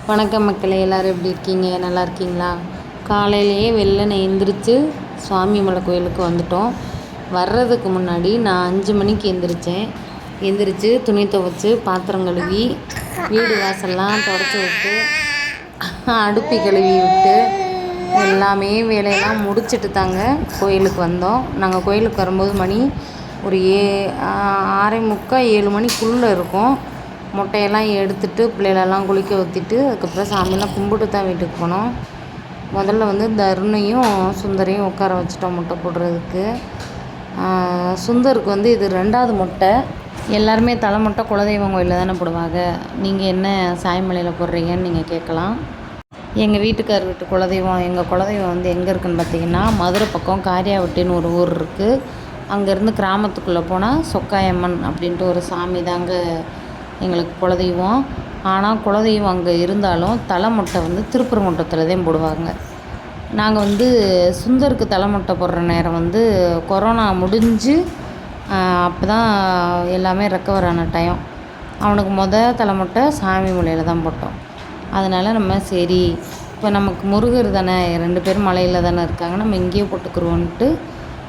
வணக்கம் மக்களே, எல்லோரும் எப்படி இருக்கீங்க? நல்லா இருக்கீங்களா? காலையிலேயே வெள்ளனை எந்திரிச்சு சுவாமி மலை கோயிலுக்கு வந்துட்டோம். வர்றதுக்கு முன்னாடி நான் 5 மணிக்கு எந்திரிச்சு துணி துவைச்சி பாத்திரம் கழுவி வீடு வாசல்லாம் தொடச்சி விட்டு அடுப்பி கழுவி விட்டு எல்லாமே வேலையெல்லாம் முடிச்சுட்டு தாங்க கோயிலுக்கு வந்தோம். நாங்கள் கோயிலுக்கு வரும்போது மணி ஒரு 6:45 7 மணிக்குள்ளே இருக்கும். மொட்டையெல்லாம் எடுத்துட்டு பிள்ளைகளெல்லாம் குளிக்க ஊற்றிட்டு அதுக்கப்புறம் சாமியெல்லாம் கும்பிட்டு தான் வீட்டுக்கு போனோம். முதல்ல வந்து தருணையும் சுந்தரையும் உட்கார வச்சுட்டோம் மொட்டை போடுறதுக்கு. சுந்தருக்கு வந்து இது 2வது மொட்டை. எல்லாருமே தலை மொட்டை குலதெய்வம் கோயிலில் தானே போடுவாங்க. நீங்கள் என்ன சாய்மலையில் போடுறீங்கன்னு நீங்கள் கேட்கலாம். எங்கள் வீட்டுக்கார் வீட்டு குலதெய்வம், எங்கள் குலதெய்வம் வந்து எங்கே இருக்குதுன்னு பார்த்தீங்கன்னா, மதுரை பக்கம் காரியாவட்டின்னு ஒரு ஊர் இருக்குது. அங்கேருந்து கிராமத்துக்குள்ளே போனால் சொக்காயம்மன் அப்படின்ட்டு ஒரு சாமி தாங்க எங்களுக்கு குலதெய்வம். ஆனால் குலதெய்வம் அங்கே இருந்தாலும் தலை மொட்டை வந்து திருப்பரங்குன்றத்தில் தான் போடுவாங்க. நாங்கள் வந்து சுந்தருக்கு தலை மொட்டை போடுற நேரம் வந்து கொரோனா முடிஞ்சு அப்போ தான் எல்லாமே ரெக்கவர் ஆன டைம். அவனுக்கு தலை மொட்டை சாமி மலையில் தான் போட்டோம். அதனால் நம்ம சரி, இப்போ நமக்கு முருகர் தானே, 2 பேரும் மலையில் தானே இருக்காங்க, நம்ம இங்கேயே போட்டுக்குருவோன்ட்டு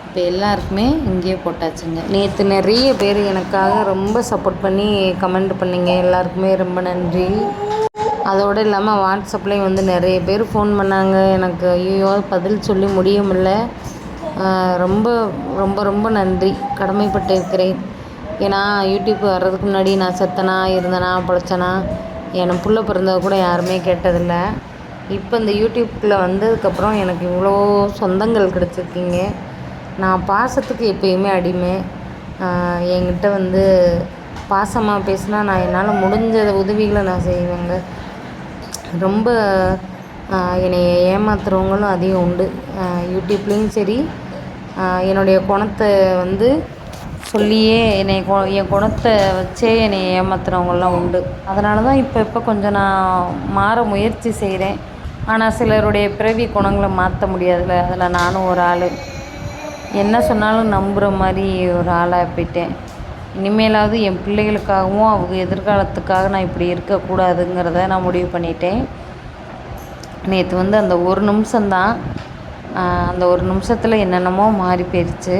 இப்போ எல்லாருக்குமே இங்கேயே போட்டாச்சுங்க. நேற்று நிறைய பேர் எனக்காக ரொம்ப சப்போர்ட் பண்ணி கமெண்ட் பண்ணிங்க. எல்லாருக்குமே ரொம்ப நன்றி. அதோடு இல்லாமல் வாட்ஸ்அப்லேயும் வந்து நிறைய பேர் ஃபோன் பண்ணாங்க. எனக்கு ஐயோ பதில் சொல்லி முடிய முடியல. ரொம்ப ரொம்ப ரொம்ப நன்றி, கடமைப்பட்டு இருக்கிறேன். ஏன்னா யூடியூப் வர்றதுக்கு முன்னாடி நான் செத்தனா இருந்தனா பிழைச்சனா எனக்கு புள்ள பிறந்தது கூட யாருமே கேட்டதில்லை. இப்போ இந்த யூடியூப்பில் வந்ததுக்கப்புறம் எனக்கு இவ்வளோ சொந்தங்கள் கிடச்சிருக்கீங்க. நான் பாசத்துக்கு எப்பயுமே அடிமை. என்கிட்ட வந்து பாசமாக பேசினா நான் என்னால் முடிஞ்ச உதவிகளை நான் செய்வேங்க. ரொம்ப என்னை ஏமாத்துறவங்களும் அதிகம் உண்டு. யூடியூப்லேயும் சரி, என்னுடைய குணத்தை வந்து சொல்லியே என் குணத்தை வச்சே என்னை ஏமாத்துறவங்களாம் உண்டு. அதனால தான் இப்போ கொஞ்சம் நான் மாற முயற்சி செய்கிறேன். ஆனால் சிலருடைய பிறவி குணங்களை மாற்ற முடியாதுல்ல, அதில் நானும் ஒரு ஆள். என்ன சொன்னாலும் நம்புகிற மாதிரி ஒரு ஆளாக போயிட்டேன். இனிமேலாவது என் பிள்ளைகளுக்காகவும் அவங்க எதிர்காலத்துக்காக நான் இப்படி இருக்கக்கூடாதுங்கிறத நான் முடிவு பண்ணிட்டேன். நேற்று வந்து அந்த ஒரு நிமிஷம்தான், அந்த ஒரு நிமிஷத்தில் என்னென்னமோ மாறி போயிடுச்சு.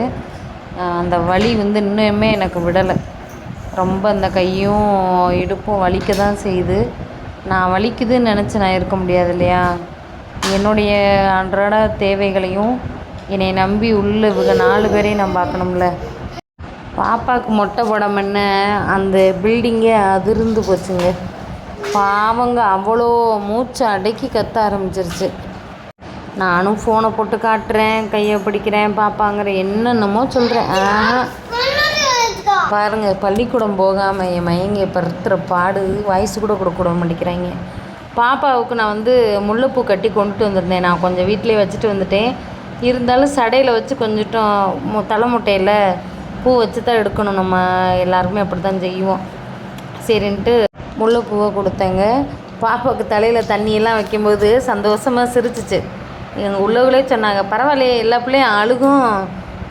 அந்த வலி வந்து இன்னுமே எனக்கு விடலை. ரொம்ப அந்த கையும் இடுப்பும் வலிக்க தான் செய்யுது. நான் வலிக்குதுன்னு நினச்சி நான் இருக்க முடியாது இல்லையா? என்னுடைய அன்றாட தேவைகளையும் என்னை நம்பி உள்ள 4 பேரையும் நான் பார்க்கணும்ல. பாப்பாவுக்கு மொட்டை போடாமன்னு அந்த பில்டிங்கே அதிர்ந்து போச்சுங்க. பாவங்க அவ்வளோ மூச்சை அடக்கி கத்த ஆரம்பிச்சிருச்சு. நானும் ஃபோனை போட்டு காட்டுறேன், கையை பிடிக்கிறேன், பாப்பாங்கிற என்னென்னமோ சொல்கிறேன். பாருங்கள், பள்ளிக்கூடம் போகாமல் என் மயங்க படுத்துகிற பாடு வயசு கூட கொடுக்க மாட்டேங்கிறாங்க. பாப்பாவுக்கு நான் வந்து முல்லைப்பூ கட்டி கொண்டுட்டு வந்திருந்தேன். நான் கொஞ்சம் வீட்டிலே வச்சுட்டு வந்துட்டேன். இருந்தாலும் சடையில் வச்சு கொஞ்சம் தலை முட்டையில் பூ வச்சு தான் எடுக்கணும். நம்ம எல்லாருமே அப்படி தான் செய்வோம். சரின்ட்டு முல்லைப்பூவை கொடுத்தேங்க. பாப்பாவுக்கு தலையில் தண்ணியெல்லாம் வைக்கும்போது சந்தோஷமாக சிரிச்சிச்சு. எங்கள் உள்ளவங்களே சொன்னாங்க, பரவாயில்லையே எல்லா பிள்ளையும் அழுகும்,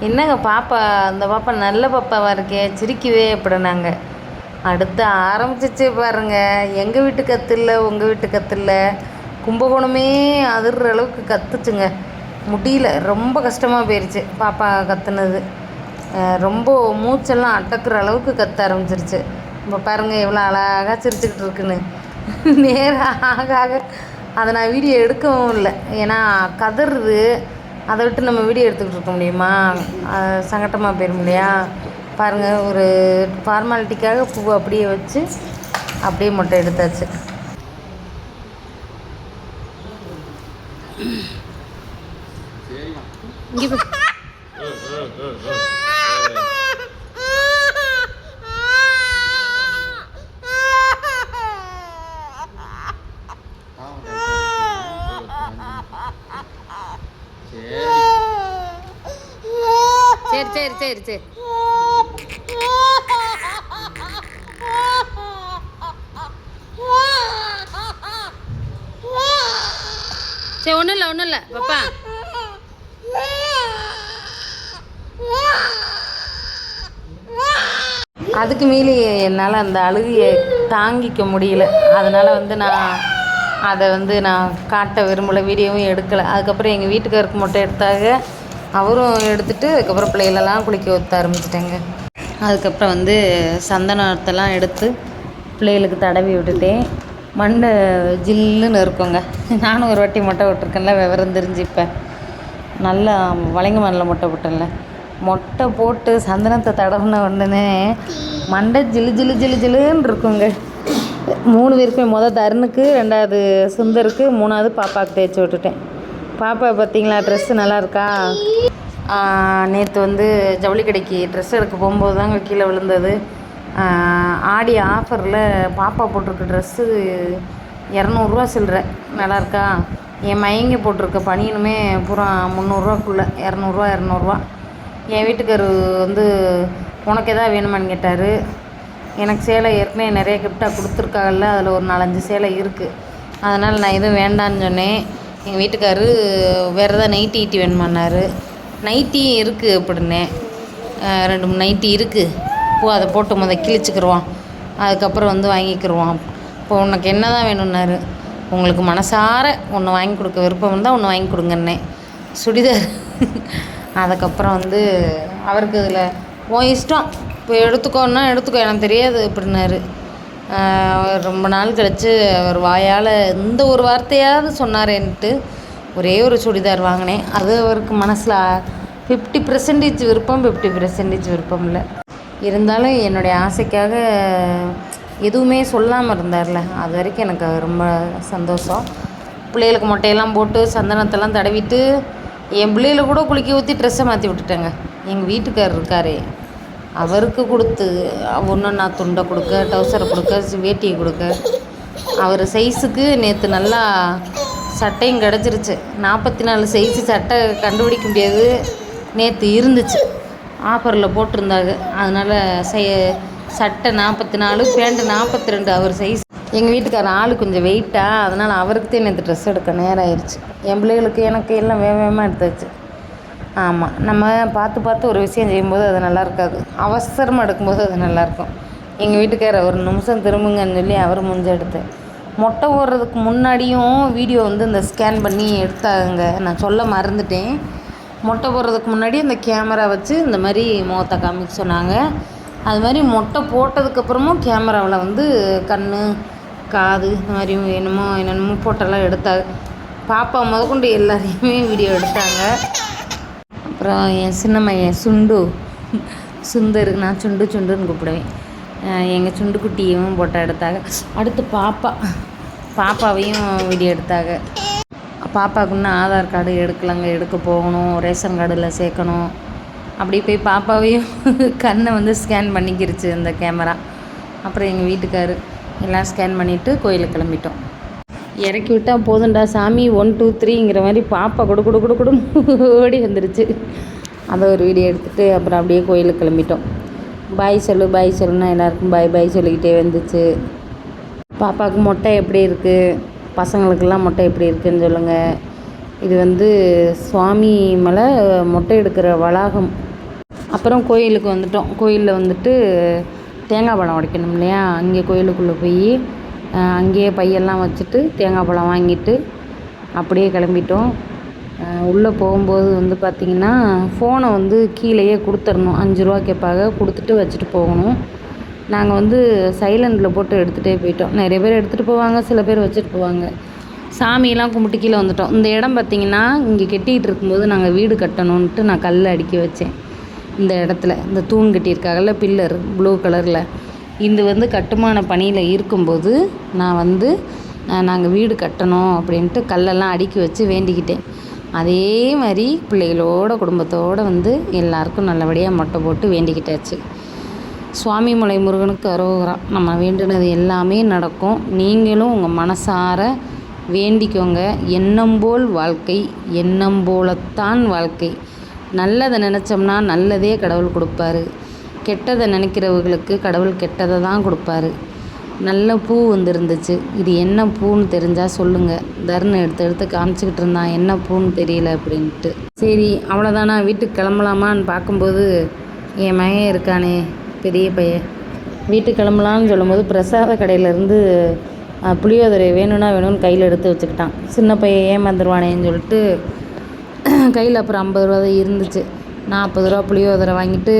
என்னங்க பாப்பா, அந்த பாப்பா நல்ல பாப்பாவாக இருக்கே, சிரிக்குவே அப்படின்னாங்க. அடுத்து ஆரம்பிச்சிச்சு பாருங்கள். எங்கள் வீட்டு கற்று இல்லை, உங்கள் வீட்டு கற்று இல்லை, கும்பகோணமே அதிர்ற அளவுக்கு கற்றுச்சுங்க. முடியல, ரொம்ப கஷ்டமாக போயிடுச்சு பாப்பா கற்றுனது. ரொம்ப மூச்செல்லாம் அடக்கிற அளவுக்கு கற்ற ஆரம்பிச்சிருச்சு. இப்போ பாருங்கள் எவ்வளோ அழகாக சிரிச்சுக்கிட்டு இருக்குன்னு. நேரம் ஆக ஆக அதை நான் வீடியோ எடுக்கவும் இல்லை. ஏன்னா கதறுது, அதை விட்டு நம்ம வீடியோ எடுத்துக்கிட்டு இருக்க முடியுமா? சங்கட்டமாக போயிடும் இல்லையா? பாருங்கள், ஒரு ஃபார்மாலிட்டிக்காக பூவை அப்படியே வச்சு அப்படியே மொட்டை எடுத்தாச்சு. இங்கே சரி சரி சரி சரி சரி, ஒன்றும் இல்லை பாப்பா. அதுக்கு மீறி என்னால் அந்த அழுகையை தாங்கிக்க முடியல. அதனால் வந்து நான் அதை வந்து நான் காட்ட விரும்பலை, வீடியோவும் எடுக்கலை. அதுக்கப்புறம் எங்கள் வீட்டுக்காருக்கு மொட்டை எடுத்தாங்க, அவரும் எடுத்துகிட்டு அதுக்கப்புறம் பிள்ளைகளெல்லாம் குளிக்க ஊற்ற ஆரம்பிச்சிட்டேங்க. அதுக்கப்புறம் வந்து சந்தனத்தெல்லாம் எடுத்து பிள்ளைகளுக்கு தடவி விட்டுட்டேன். மண்டை ஜில்லுன்னு இருக்குங்க. நானும் ஒரு வாட்டி மொட்டை விட்டுருக்கேன்ல, விவரம் தெரிஞ்சு இப்போ நல்லா வளைங்க மண்ணில் மொட்டை போட்டேன்ல, மொட்டை போட்டு சந்தனத்தை தடவின உடனே மண்டை ஜிலு ஜிலு ஜிலு ஜிலுன்னு இருக்குங்க. 3 பேருக்குமே தருணுக்கு, 2வது சுந்தருக்கு, 3வது பாப்பாவுக்கு தேய்ச்சி விட்டுட்டேன். பாப்பா பார்த்திங்களா ட்ரெஸ்ஸு நல்லா இருக்கா? நேற்று வந்து ஜவுளி கடைக்கு ட்ரெஸ் எடுக்க போகும்போது தாங்க கீழே விழுந்தது. ஆடி ஆஃபரில் பாப்பா போட்டிருக்க ட்ரெஸ்ஸு 200 சில்லற. நல்லா இருக்கா? என் மயங்கி போட்டிருக்க பனியனுமே பூரா 300 200 என் வீட்டுக்காரு வந்து உனக்கு எதாவது வேணுமான்னு கேட்டார். எனக்கு சேலை ஏற்கனவே நிறைய கிஃப்டாக கொடுத்துருக்காங்கல்ல, அதில் ஒரு 4-5 சேலை இருக்குது. அதனால் நான் எதுவும் வேண்டான்னு சொன்னேன். எங்கள் வீட்டுக்காரு வேறு எதாவது நைட்டி வேணுமான்னாரு. நைட்டியும் இருக்குது அப்படின்னேன். 2-3 நைட்டி இருக்குது, போ அதை போட்டு கிழிச்சிக்கிருவான், அதுக்கப்புறம் வந்து வாங்கிக்கிருவான். இப்போ உனக்கு என்ன தான் வேணும்னாரு. உங்களுக்கு மனசார ஒன்று வாங்கி கொடுக்க விருப்பம் இருந்தால் ஒன்று வாங்கி கொடுங்கன்னே. சுடிதார். அதுக்கப்புறம் வந்து அவருக்கு இதில் உன் இஷ்டம், இப்போ எடுத்துக்கோன்னா எடுத்துக்கோ, எனக்கு தெரியாது அப்படின்னாரு. ரொம்ப நாள் கழித்து அவர் வாயால் இந்த ஒரு வார்த்தையாவது சொன்னாரேன்ட்டு ஒரே ஒரு சுடிதார் வாங்கினேன். அது அவருக்கு மனசில் 50% விருப்பம், 50% விருப்பம் இல்லை. இருந்தாலும் என்னுடைய ஆசைக்காக எதுவுமே சொல்லாமல் இருந்தார்ல, அது வரைக்கும் எனக்கு ரொம்ப சந்தோஷம். பிள்ளைகளுக்கு மொட்டையெல்லாம் போட்டு சந்தனத்தெல்லாம் தடவிட்டு என் பிள்ளைகளை கூட குளிக்க ஊற்றி ட்ரெஸ்ஸை மாற்றி விட்டுட்டேங்க. எங்கள் வீட்டுக்காரர் இருக்காரே, அவருக்கு கொடுத்து ஒன்று நான் துண்டை கொடுக்க, டவுசரை கொடுக்க, வேட்டியை கொடுக்க, அவர் சைஸுக்கு நேற்று நல்லா சட்டையும் கிடச்சிருச்சு. 44 சைஸு சட்டை கண்டுபிடிக்க முடியாது, நேற்று இருந்துச்சு, ஆஃபரில் போட்டிருந்தாங்க. அதனால் சட்டை 44, பேண்ட்டு 42 அவர் சைஸ். எங்கள் வீட்டுக்காரர் ஆள் கொஞ்சம் வெயிட்டாக, அதனால் அவருக்கு தான் நேற்று ட்ரெஸ் எடுக்க நேரம் ஆயிடுச்சு. என் பிள்ளைகளுக்கு எனக்கு எல்லாம் வேகமாக எடுத்தாச்சு. ஆமாம், நம்ம பார்த்து ஒரு விஷயம் செய்யும்போது அது நல்லா இருக்காது, அவசரமாக எடுக்கும்போது அது நல்லாயிருக்கும். எங்கள் வீட்டுக்காரர் ஒரு நிமிஷம் திரும்புங்கன்னு சொல்லி அவர் முஞ்ச எடுத்தேன். மொட்டை போடுறதுக்கு முன்னாடியும் வீடியோ வந்து இந்த ஸ்கேன் பண்ணி எடுத்தாங்க, நான் சொல்ல மறந்துட்டேன். மொட்டை போடுறதுக்கு முன்னாடி இந்த கேமரா வச்சு இந்த மாதிரி முகத்தை காமிக்க சொன்னாங்க. அது மாதிரி மொட்டை போட்டதுக்கப்புறமும் கேமராவில் வந்து கண், காது இந்த மாதிரி என்னென்னமோ போட்டெல்லாம் எடுத்தாங்க. பாப்பா முதற்கொண்டு எல்லாரையுமே வீடியோ எடுத்தாங்க. அப்புறம் என் சின்ன மையன் சுந்தர், நான் சுண்டுன்னு கூப்பிடுவேன், எங்கள் சுண்டு குட்டியும் போட்டோ எடுத்தாங்க. அடுத்து பாப்பாவையும் வீடியோ எடுத்தாங்க. பாப்பாவுக்கு இன்னும் ஆதார் கார்டு எடுக்கலாங்க, எடுக்க போகணும், ரேஷன் கார்டில் சேர்க்கணும். அப்படி போய் பாப்பாவையும் கண்ணை வந்து ஸ்கேன் பண்ணிக்கிருச்சு அந்த கேமரா. அப்புறம் எங்கள் வீட்டுக்காரு எல்லாம் ஸ்கேன் பண்ணிவிட்டு கோயிலுக்கு கிளம்பிட்டோம். இறக்கி விட்டால் போதுண்டா சாமி 1 2 3ங்கிற மாதிரி பாப்பா கொடு ஓடி வந்துருச்சு. அதை ஒரு வீடியோ எடுத்துகிட்டு அப்புறம் அப்படியே கோயிலுக்கு கிளம்பிட்டோம். பாய் சொல்லுன்னா எல்லாருக்கும் பாய் சொல்லிக்கிட்டே வந்துச்சு. பாப்பாவுக்கு மொட்டை எப்படி இருக்குது, பசங்களுக்கெல்லாம் மொட்டை எப்படி இருக்குதுன்னு சொல்லுங்கள். இது வந்து சுவாமி மலை மொட்டை எடுக்கிற வளாகம். அப்புறம் கோயிலுக்கு வந்துட்டோம். கோயிலில் வந்துட்டு தேங்காய் பழம் உடைக்கணும் இல்லையா, அங்கே கோயிலுக்குள்ளே போய் அங்கேயே பையெல்லாம் வச்சுட்டு தேங்காய் பழம் வாங்கிட்டு அப்படியே கிளம்பிட்டோம். உள்ளே போகும்போது வந்து பார்த்திங்கன்னா ஃபோனை வந்து கீழேயே கொடுத்துடணும், 5 ரூபா கேட்பாங்க, கொடுத்துட்டு வச்சுட்டு போகணும். நாங்கள் வந்து சைலண்டில் போட்டு எடுத்துகிட்டே போயிட்டோம். நிறைய பேர் எடுத்துகிட்டு போவாங்க, சில பேர் வச்சுட்டு போவாங்க. சாமியெல்லாம் கும்பிட்டு கீழே வந்துட்டோம். இந்த இடம் பார்த்திங்கன்னா இங்கே கட்டிகிட்டு இருக்கும்போது நாங்கள் வீடு கட்டணுன்ட்டு நான் கல் அடுக்கி வச்சேன். இந்த இடத்துல இந்த தூண் கட்டியிருக்காங்கல்ல, பில்லர் ப்ளூ கலரில், இது வந்து கட்டுமான பணியில் இருக்கும்போது நான் வந்து நாங்கள் வீடு கட்டணும் அப்படின்ட்டு கல்லெல்லாம் அடுக்கி வச்சு வேண்டிக்கிட்டேன். அதே மாதிரி பிள்ளைகளோட குடும்பத்தோடு வந்து எல்லாருக்கும் நல்லபடியாக மொட்டை போட்டு வேண்டிக்கிட்டாச்சு. சுவாமி மலை முருகனுக்கு அரோகரா. நம்ம வேண்டினது எல்லாமே நடக்கும். நீங்களும் உங்கள் மனசார வேண்டிக்கோங்க. எண்ணம் போல் வாழ்க்கை, எண்ணம் போலத்தான் வாழ்க்கை. நல்லதை நினச்சோம்னா நல்லதே கடவுள் கொடுப்பாரு. கெட்டதை நினைக்கிறவங்களுக்கு கடவுள் கெட்டதை தான் கொடுப்பாரு. நல்ல பூ வந்துருந்துச்சு. இது என்ன பூன்னு தெரிஞ்சால் சொல்லுங்கள். தர்ணம் எடுத்து காமிச்சிக்கிட்டு இருந்தான், என்ன பூன்னு தெரியல அப்படின்ட்டு. சரி அவ்வளோதானா, வீட்டுக்கு கிளம்பலாமான்னு பார்க்கும்போது என் மகன் இருக்கானே பெரிய பையன், வீட்டுக்கு கிளம்பலான்னு சொல்லும்போது பிரசாத கடையிலேருந்து புளியோதரை வேணும்னா வேணும்னு கையில் எடுத்து வச்சுக்கிட்டான். சின்ன பையன் ஏமாந்துருவானேன்னு சொல்லிட்டு கையில் அப்புறம் 50 ரூபா தான் இருந்துச்சு. 40 ரூபா புளியோதரை வாங்கிட்டு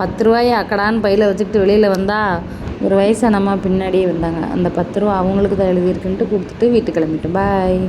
10 ரூபாயை அக்கடான்னு பையில் வச்சுக்கிட்டு வெளியில் வந்தால் ஒரு வயசானம்மா பின்னாடியே வந்தாங்க. அந்த 10 ரூபா அவங்களுக்கு தான் எழுதியிருக்குன்ட்டு கொடுத்துட்டு வீட்டுக்கு கிளம்பிட்டோம். பாய்.